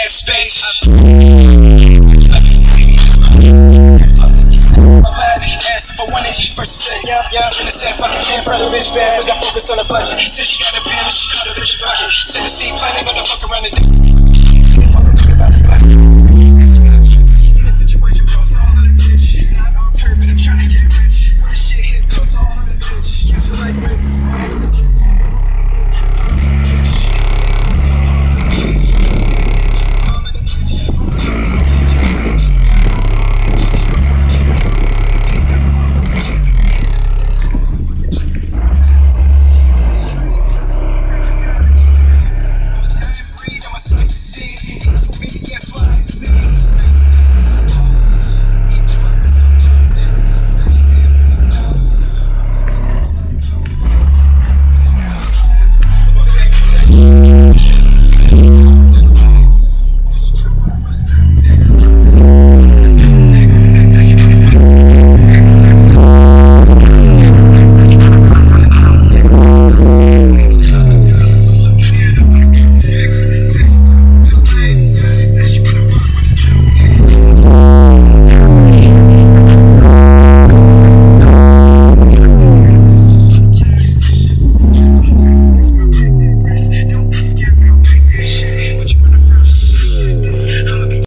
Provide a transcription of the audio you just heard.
ass space. If I wanna eat first say, yeah, I'm finna say fucking can't front a bitch bad, but got focus on the budget. Said she got a bill, she called a bitch a bucket. Said the seat planning, gonna fuck around the day.